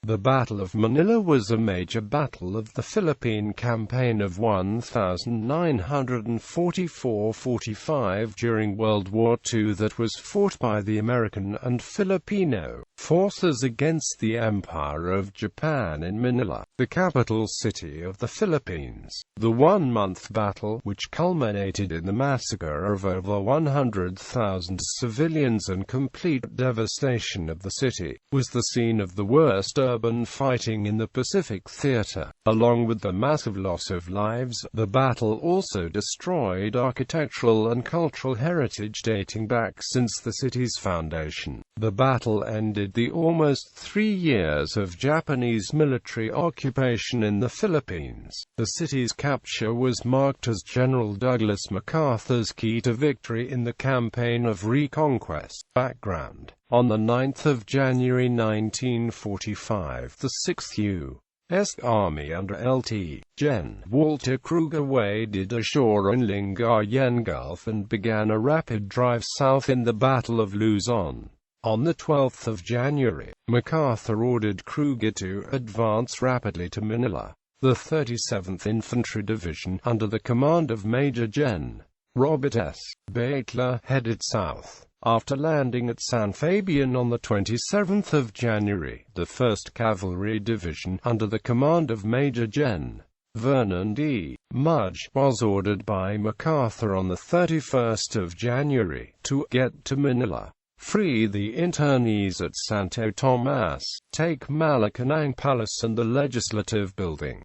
The Battle of Manila was a major battle of the Philippine Campaign of 1944–45 during World War II that was fought by the American and Filipino forces against the Empire of Japan in Manila, the capital city of the Philippines. The one-month battle, which culminated in the massacre of over 100,000 civilians and complete devastation of the city, was the scene of the worst urban fighting in the Pacific theater. Along with the massive loss of lives, the battle also destroyed architectural and cultural heritage dating back since the city's foundation. The battle ended the almost 3 years of Japanese military occupation in the Philippines. The city's capture was marked as General Douglas MacArthur's key to victory in the Campaign of Reconquest. Background: on the 9th of January 1945, the 6th U.S. Army under Lt. Gen. Walter Kruger waded ashore in Lingayen Gulf and began a rapid drive south in the Battle of Luzon. On the 12th of January, MacArthur ordered Kruger to advance rapidly to Manila. The 37th Infantry Division, under the command of Major Gen. Robert S. Baitler, headed south. After landing at San Fabian on the 27th of January, the 1st Cavalry Division, under the command of Major Gen. Vernon D. Mudge, was ordered by MacArthur on the 31st of January to get to Manila, free the internees at Santo Tomas, take Malacanang Palace and the Legislative Building.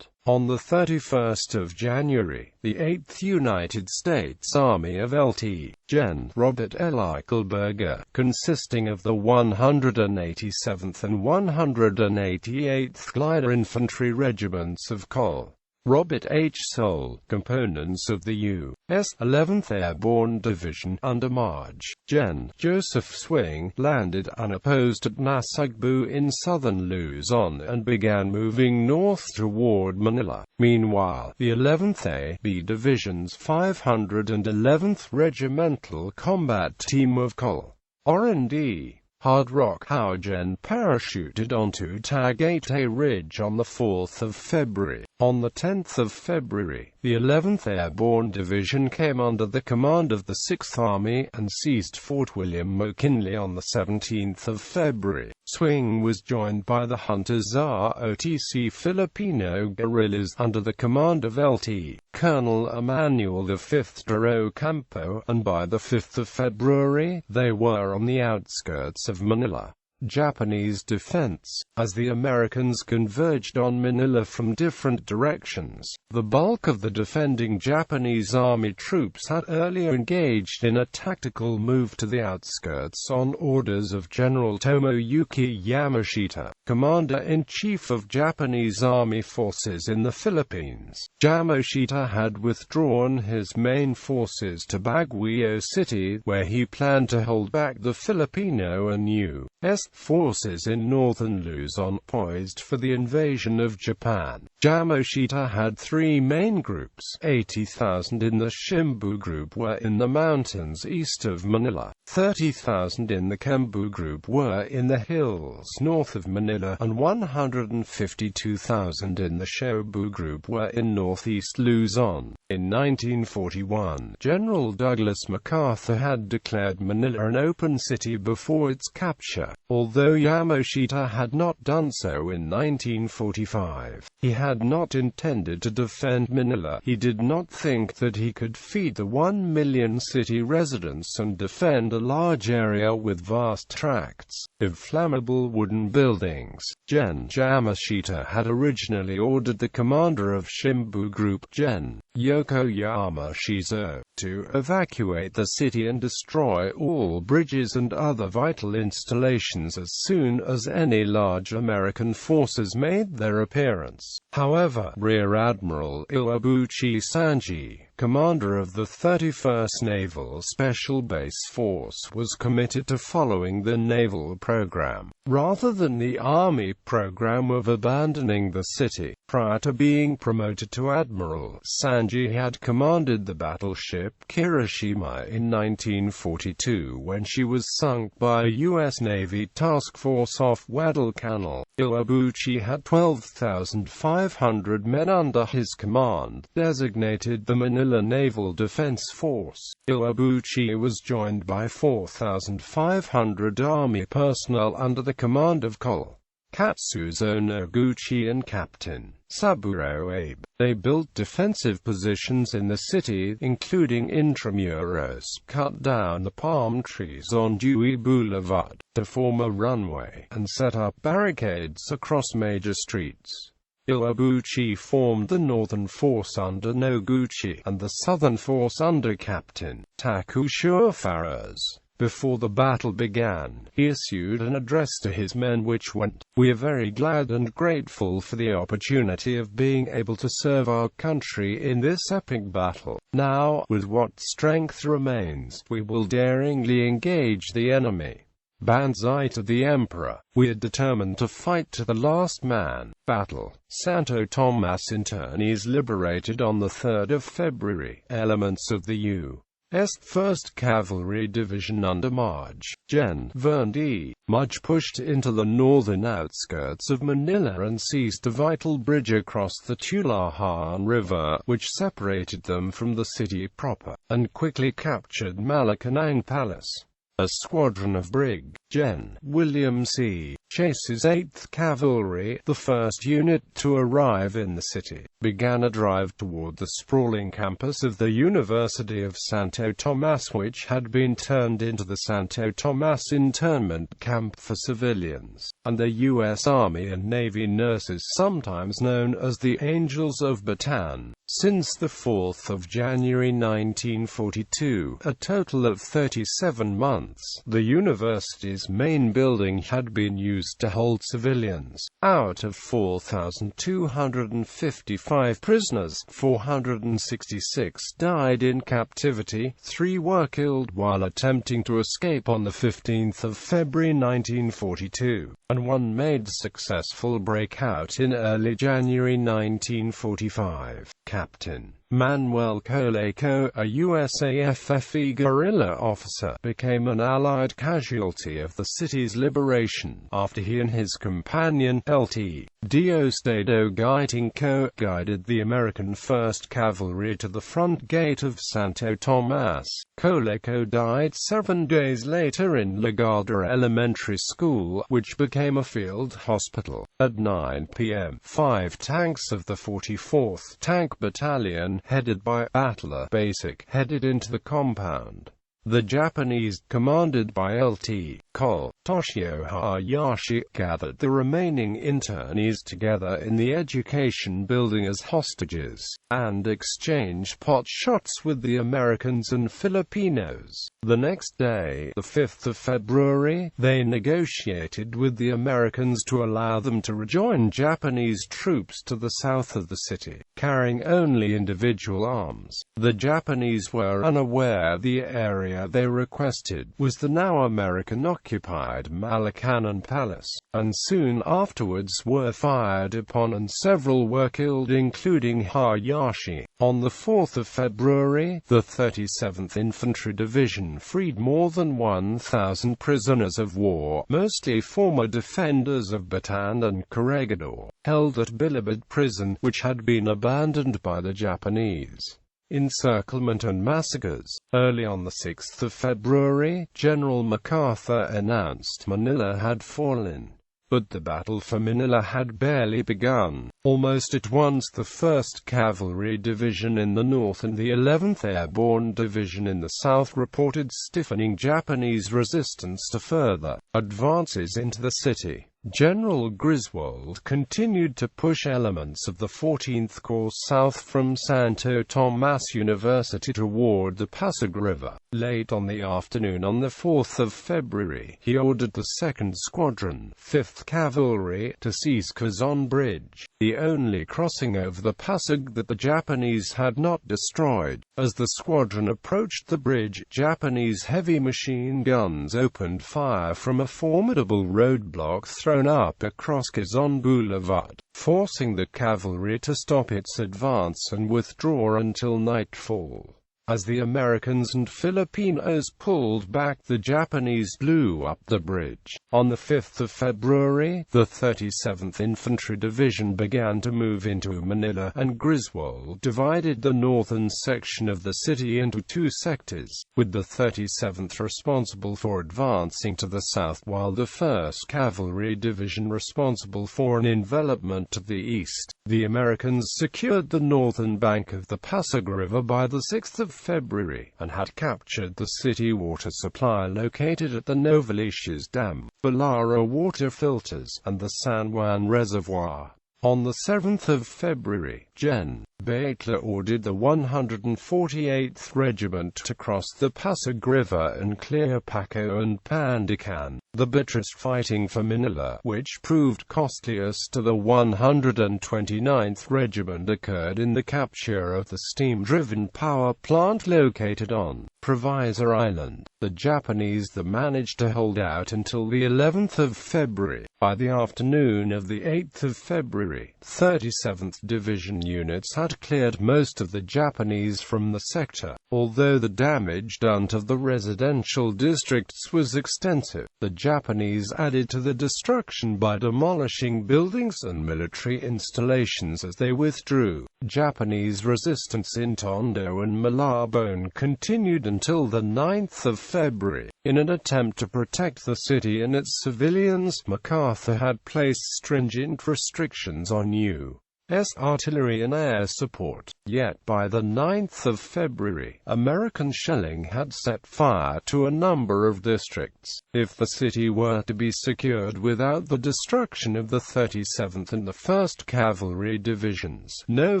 On the 31st of January, the 8th United States Army of Lt. Gen. Robert L. Eichelberger, consisting of the 187th and 188th Glider Infantry Regiments of Col. Robert H. Soule, components of the U.S. 11th Airborne Division, under Marge. Gen. Joseph Swing, landed unopposed at Nasugbu in southern Luzon and began moving north toward Manila. Meanwhile, the 11th A.B. Division's 511th Regimental Combat Team of Col. R&D Hard Rock Haugen parachuted onto Tagaytay Ridge on the 4th of February. On the 10th of February, the 11th Airborne Division came under the command of the 6th Army and seized Fort William McKinley on the 17th of February. Swing was joined by the Hunters ROTC Filipino guerrillas under the command of Lt. Colonel Emmanuel V. de Ocampo, and by the 5th of February, they were on the outskirts of Manila. Japanese defense. As the Americans converged on Manila from different directions, the bulk of the defending Japanese army troops had earlier engaged in a tactical move to the outskirts on orders of General Tomoyuki Yamashita, Commander-in-Chief of Japanese Army Forces in the Philippines. Yamashita had withdrawn his main forces to Baguio City, where he planned to hold back the Filipino and U.S. forces in northern Luzon, poised for the invasion of Japan. Yamashita had 3 main groups. 80,000 in the Shimbu Group were in the mountains east of Manila, 30,000 in the Kembu Group were in the hills north of Manila, and 152,000 in the Shobu Group were in northeast Luzon. In 1941, General Douglas MacArthur had declared Manila an open city before its capture. Although Yamashita had not done so in 1945, he had not intended to defend Manila. He did not think that he could feed the 1 million city residents and defend a large area with vast tracts of flammable wooden buildings. Gen. Yamashita had originally ordered the commander of Shimbu Group, Gen. Yokoyama Shizo, to evacuate the city and destroy all bridges and other vital installations as soon as any large American forces made their appearance. However, Rear Admiral Iwabuchi Sanji, commander of the 31st Naval Special Base Force, was committed to following the naval program, rather than the Army program of abandoning the city. Prior to being promoted to admiral, Sanji had commanded the battleship Kirishima in 1942 when she was sunk by a U.S. Navy task force off Guadalcanal. Iwabuchi had 12,500 men under his command, designated the Manila Naval Defense Force. Iwabuchi was joined by 4,500 Army personnel under the command of Col. Katsuzo Noguchi and Captain Saburo Abe. They built defensive positions in the city, including Intramuros, cut down the palm trees on Dewey Boulevard to form a runway, and set up barricades across major streets. Iwabuchi formed the northern force under Noguchi, and the southern force under Captain Takusho Faraz. Before the battle began, he issued an address to his men which went, "We are very glad and grateful for the opportunity of being able to serve our country in this epic battle. Now, with what strength remains, we will daringly engage the enemy. Banzai to the Emperor. We are determined to fight to the last man." Battle. Santo Tomas internees liberated on the 3rd of February. Elements of the U.S. 1st Cavalry Division under Maj. Gen. Vern D. Mudge pushed into the northern outskirts of Manila and seized a vital bridge across the Tulahan River, which separated them from the city proper, and quickly captured Malacanang Palace. A squadron of Brig. Gen. William C. Chase's 8th Cavalry, the first unit to arrive in the city, began a drive toward the sprawling campus of the University of Santo Tomas, which had been turned into the Santo Tomas internment camp for civilians, and the U.S. Army and Navy nurses, sometimes known as the Angels of Bataan. Since the 4th of January 1942, a total of 37 months, the university's main building had been used to hold civilians. Out of 4,255 prisoners, 466 died in captivity, 3 were killed while attempting to escape on the 15th of February 1942, and 1 made successful breakout in early January 1945. Captain Manuel Coleco, a USAF guerrilla officer, became an Allied casualty of the city's liberation, after he and his companion, Lt. Diosdado Gaitinco, guided the American 1st Cavalry to the front gate of Santo Tomas. Coleco died 7 days later in Lagarda Elementary School, which became a field hospital. At 9 p.m., 5 tanks of the 44th Tank Battalion, headed by Butler Basic, headed into the compound. The Japanese, commanded by Lt. Col. Toshio Hayashi, gathered the remaining internees together in the education building as hostages, and exchanged pot shots with the Americans and Filipinos. The next day, the 5th of February, they negotiated with the Americans to allow them to rejoin Japanese troops to the south of the city, carrying only individual arms. The Japanese were unaware the area they requested was the now American-occupied Malacanang Palace, and soon afterwards were fired upon and several were killed, including Hayashi. On the 4th of February, the 37th Infantry Division freed more than 1,000 prisoners of war, mostly former defenders of Bataan and Corregidor, held at Bilibid Prison, which had been abandoned by the Japanese. Encirclement and massacres. Early on the 6th of February, General MacArthur announced Manila had fallen. But the battle for Manila had barely begun. Almost at once the 1st Cavalry Division in the north and the 11th Airborne Division in the south reported stiffening Japanese resistance to further advances into the city. General Griswold continued to push elements of the 14th Corps south from Santo Tomas University toward the Pasig River. Late on the afternoon on the 4th of February, he ordered the 2nd Squadron, 5th Cavalry, to seize Quezon Bridge. the only crossing over the passage that the Japanese had not destroyed. As the squadron approached the bridge, Japanese heavy machine guns opened fire from a formidable roadblock thrown up across Quezon Boulevard, forcing the cavalry to stop its advance and withdraw until nightfall. As the Americans and Filipinos pulled back, the Japanese blew up the bridge. On the 5th of February, the 37th Infantry Division began to move into Manila, and Griswold divided the northern section of the city into two sectors, with the 37th responsible for advancing to the south, while the 1st Cavalry Division responsible for an envelopment to the east. The Americans secured the northern bank of the Pasig River by the 6th of February, and had captured the city water supply located at the Novaliches Dam, Balara water filters, and the San Juan Reservoir. On the 7th of February, Gen. Butler ordered the 148th Regiment to cross the Pasig River and clear Paco and Pandacan, the bitterest fighting for Manila, which proved costliest to the 129th Regiment occurred in the capture of the steam-driven power plant located on Provisor Island. The Japanese managed to hold out until the 11th of February. By the afternoon of the 8th of February, 37th Division units had cleared most of the Japanese from the sector. Although the damage done to the residential districts was extensive, the Japanese added to the destruction by demolishing buildings and military installations as they withdrew. Japanese resistance in Tondo and Malabon continued until the 9th of February. In an attempt to protect the city and its civilians, MacArthur had placed stringent restrictions on U.S. artillery and air support. Yet by the 9th of February, American shelling had set fire to a number of districts. If the city were to be secured without the destruction of the 37th and the 1st Cavalry Divisions, no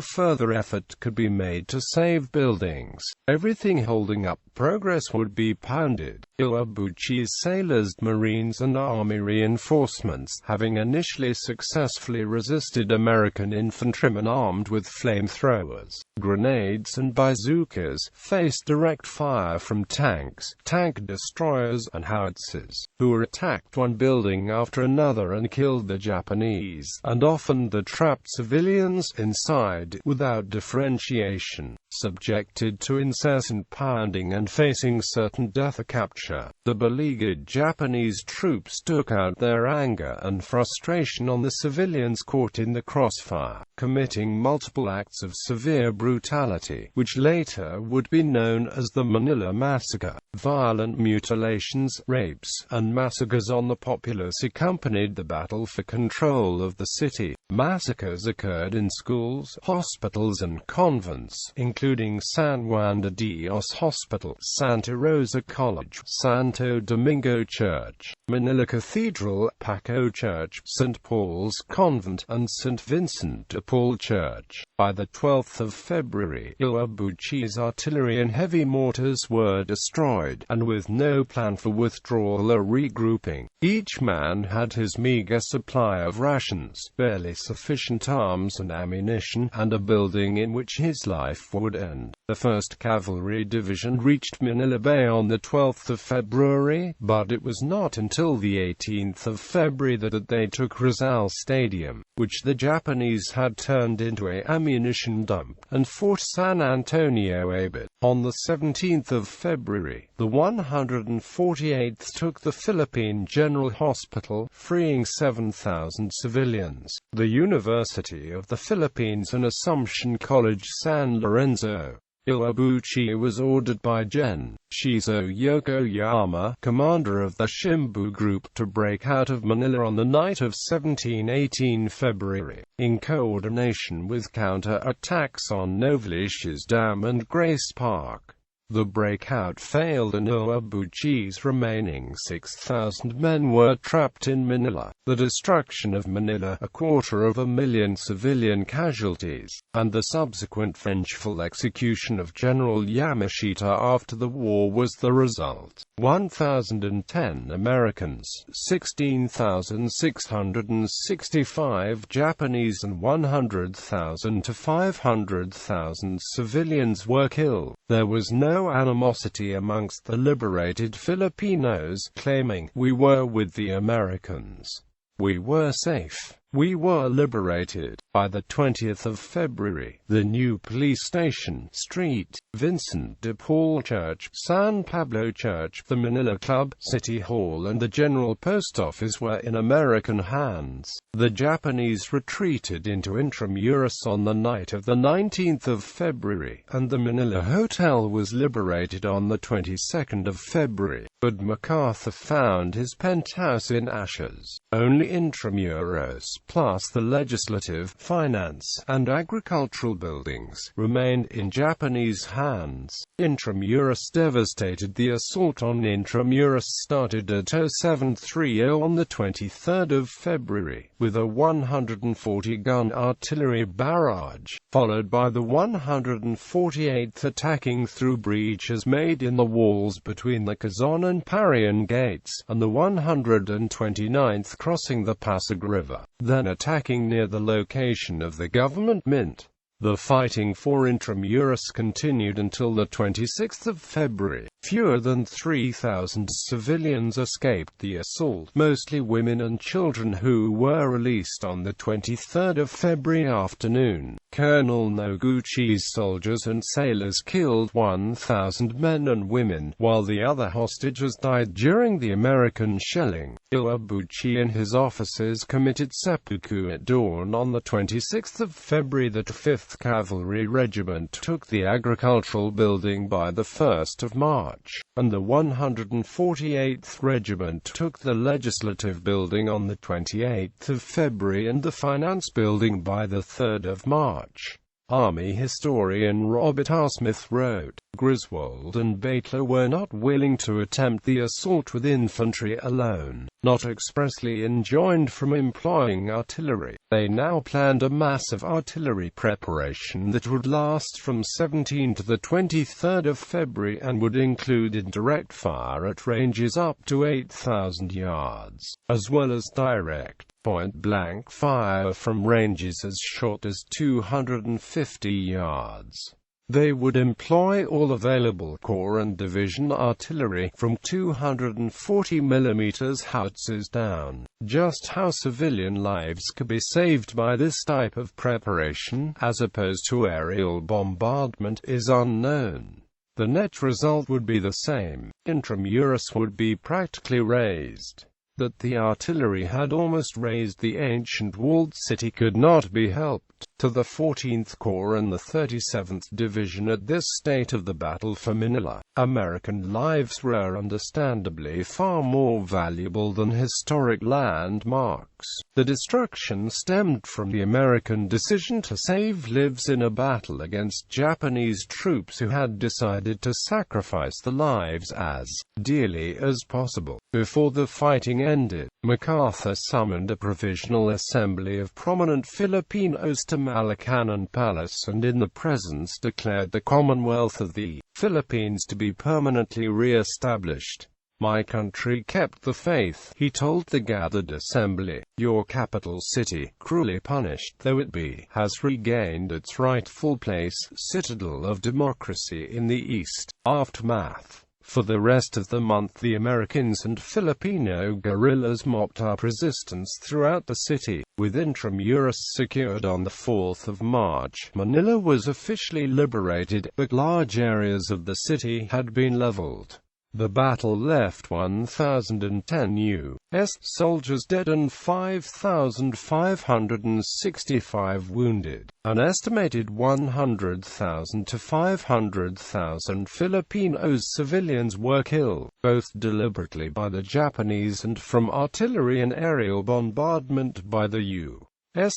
further effort could be made to save buildings. Everything holding up progress would be pounded. Iwabuchi's sailors, Marines and Army reinforcements, having initially successfully resisted American infantrymen armed with flamethrowers, grenades and bazookas, faced direct fire from tanks, tank destroyers, and howitzers, who were attacked one building after another and killed the Japanese, and often the trapped civilians inside, without differentiation. Subjected to incessant pounding and facing certain death or capture, the beleaguered Japanese troops took out their anger and frustration on the civilians caught in the crossfire, committing multiple acts of severe brutality, which later would be known as the Manila Massacre. Violent mutilations, rapes, and massacres on the populace accompanied the battle for control of the city. Massacres occurred in schools, hospitals and convents, including San Juan de Dios Hospital, Santa Rosa College, Santo Domingo Church, Manila Cathedral, Paco Church, St. Paul's Convent, and St. Vincent de Paul Church. By the 12th of February, Iwabuchi's artillery and heavy mortars were destroyed, and with no plan for withdrawal or regrouping, each man had his meager supply of rations, barely sufficient arms and ammunition, and a building in which his life would end. The 1st Cavalry Division reached Manila Bay on the 12th of February, but it was not until the 18th of February that they took Rizal Stadium, which the Japanese had turned into an ammunition dump, and Fort San Antonio Abad. On the 17th of February, the 148th took the Philippine General Hospital, freeing 7,000 civilians. The University of the Philippines and Assumption College San Lorenzo. Iwabuchi was ordered by Gen. Shizo Yokoyama, commander of the Shimbu Group, to break out of Manila on the night of 17-18 February, in coordination with counter-attacks on Novaliches Dam and Grace Park. The breakout failed and Uwabuchi's remaining 6,000 men were trapped in Manila. The destruction of Manila, 250,000 civilian casualties, and the subsequent vengeful execution of General Yamashita after the war was the result. 1,010 Americans, 16,665 Japanese and 100,000 to 500,000 civilians were killed. There was no animosity amongst the liberated Filipinos, claiming, "We were with the Americans. We were safe. We were liberated." By the 20th of February, the new police station, Street, Vincent de Paul Church, San Pablo Church, the Manila Club, City Hall and the General Post Office were in American hands. The Japanese retreated into Intramuros on the night of the 19th of February, and the Manila Hotel was liberated on the 22nd of February. But MacArthur found his penthouse in ashes. Only Intramuros, plus the legislative, finance, and agricultural buildings, remained in Japanese hands. Intramuros devastated. The assault on Intramuros started at 0730 on the 23rd of February, with a 140-gun artillery barrage, followed by the 148th attacking through breaches made in the walls between the Quezon and Parian gates, and the 129th crossing the Pasig River, then attacking near the location of the government mint. The fighting for Intramuros continued until the 26th of February. Fewer than 3,000 civilians escaped the assault, mostly women and children who were released on the 23rd of February afternoon. Colonel Noguchi's soldiers and sailors killed 1,000 men and women, while the other hostages died during the American shelling. Iwabuchi and his officers committed seppuku at dawn on the 26th of February. The 5th Cavalry Regiment took the agricultural building by the 1st of March, and the 148th Regiment took the legislative building on the 28th of February and the finance building by the 3rd of March. Army historian Robert R. Smith wrote, Griswold and Baitler were not willing to attempt the assault with infantry alone, not expressly enjoined from employing artillery. They now planned a massive artillery preparation that would last from 17 to the 23rd of February and would include indirect fire at ranges up to 8,000 yards, as well as direct, point-blank fire from ranges as short as 250 yards. They would employ all available corps and division artillery, from 240 mm howitzers down. Just how civilian lives could be saved by this type of preparation, as opposed to aerial bombardment, is unknown. The net result would be the same. Intramuros would be practically razed. That the artillery had almost razed the ancient walled city could not be helped. To the 14th Corps and the 37th Division at this state of the battle for Manila, American lives were understandably far more valuable than historic landmarks. The destruction stemmed from the American decision to save lives in a battle against Japanese troops who had decided to sacrifice the lives as dearly as possible. Before the fighting ended, MacArthur summoned a provisional assembly of prominent Filipinos to Malacañang Palace and in the presence declared the Commonwealth of the Philippines to be permanently re-established. "My country kept the faith," he told the gathered assembly. "Your capital city, cruelly punished though it be, has regained its rightful place, citadel of democracy in the East." Aftermath. For the rest of the month the Americans and Filipino guerrillas mopped up resistance throughout the city. With Intramuros secured on the 4th of March, Manila was officially liberated, but large areas of the city had been leveled. The battle left 1,010 U.S. soldiers dead and 5,565 wounded. An estimated 100,000 to 500,000 Filipinos civilians were killed, both deliberately by the Japanese and from artillery and aerial bombardment by the U.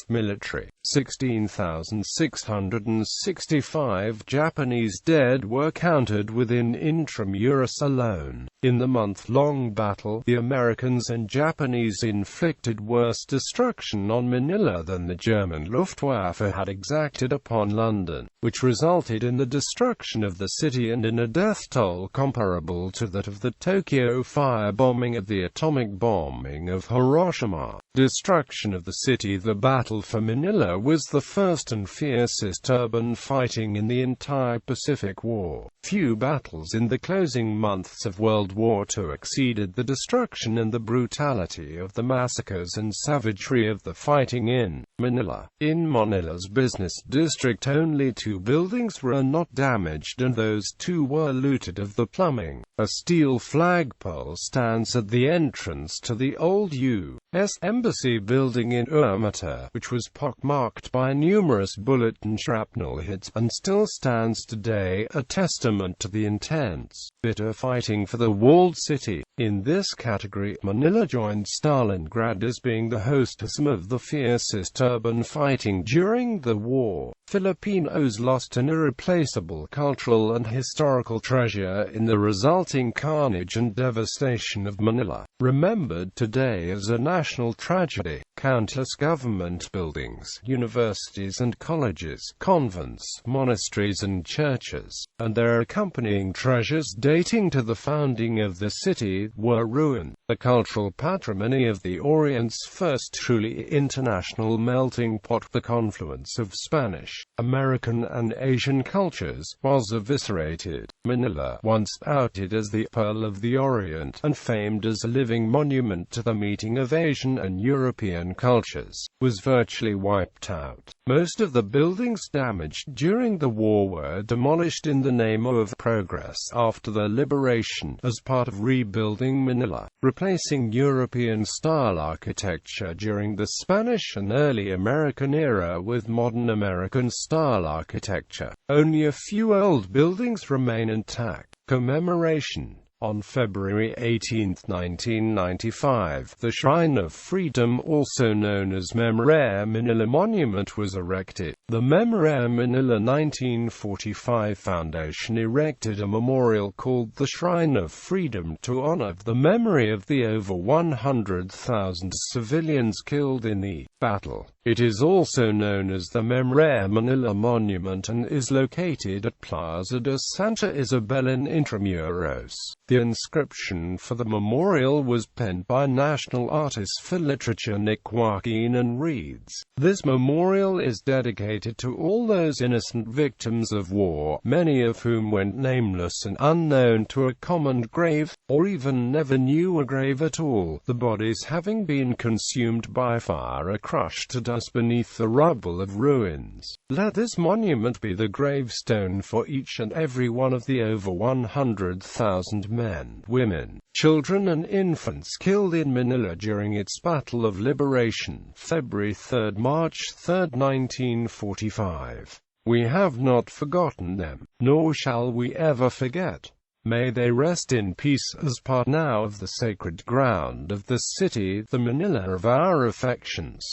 military. 16,665 Japanese dead were counted within Intramuros alone. In the month-long battle, the Americans and Japanese inflicted worse destruction on Manila than the German Luftwaffe had exacted upon London, which resulted in the destruction of the city and in a death toll comparable to that of the Tokyo firebombing and the atomic bombing of Hiroshima. Destruction of the city. The battle for Manila was the first and fiercest urban fighting in the entire Pacific War. Few battles in the closing months of World War II exceeded the destruction and the brutality of the massacres and savagery of the fighting in Manila. In Manila's business district, only 2 buildings were not damaged, and those 2 were looted of the plumbing. A steel flagpole stands at the entrance to the old U.S. Embassy building in Ermita, which was pockmarked by numerous bullet and shrapnel hits, and still stands today, a testament to the intense, bitter fighting for the walled city. In this category, Manila joined Stalingrad as being the host of some of the fiercest urban fighting during the war. Filipinos lost an irreplaceable cultural and historical treasure in the resulting carnage and devastation of Manila, remembered today as a national tragedy. Countless government buildings, universities and colleges, convents, monasteries and churches, and their accompanying treasures dating to the founding of the city, were ruined. The cultural patrimony of the Orient's first truly international melting pot, the confluence of Spanish, American and Asian cultures, was eviscerated. Manila, once outed as the Pearl of the Orient, and famed as a living monument to the meeting of Asian and European cultures, was virtually wiped out. Most of the buildings damaged during the war were demolished in the name of progress after the liberation, as part of rebuilding Manila, replacing European-style architecture during the Spanish and early American era with modern American-style architecture. Only a few old buildings remain intact. Commemoration. On February 18, 1995, the Shrine of Freedom, also known as Memorial Manila Monument, was erected. The Memorial Manila 1945 Foundation erected a memorial called the Shrine of Freedom to honor the memory of the over 100,000 civilians killed in the battle. It is also known as the Memorial Manila Monument and is located at Plaza de Santa Isabel in Intramuros. The inscription for the memorial was penned by national artist for literature Nick Joaquin and reads, "This memorial is dedicated to all those innocent victims of war, many of whom went nameless and unknown to a common grave, or even never knew a grave at all, the bodies having been consumed by fire or crushed to dust beneath the rubble of ruins. Let this monument be the gravestone for each and every one of the over 100,000 men, women, children and infants killed in Manila during its Battle of Liberation, February 3, March 3, 1945. We have not forgotten them, nor shall we ever forget. May they rest in peace as part now of the sacred ground of the city, the Manila of our affections."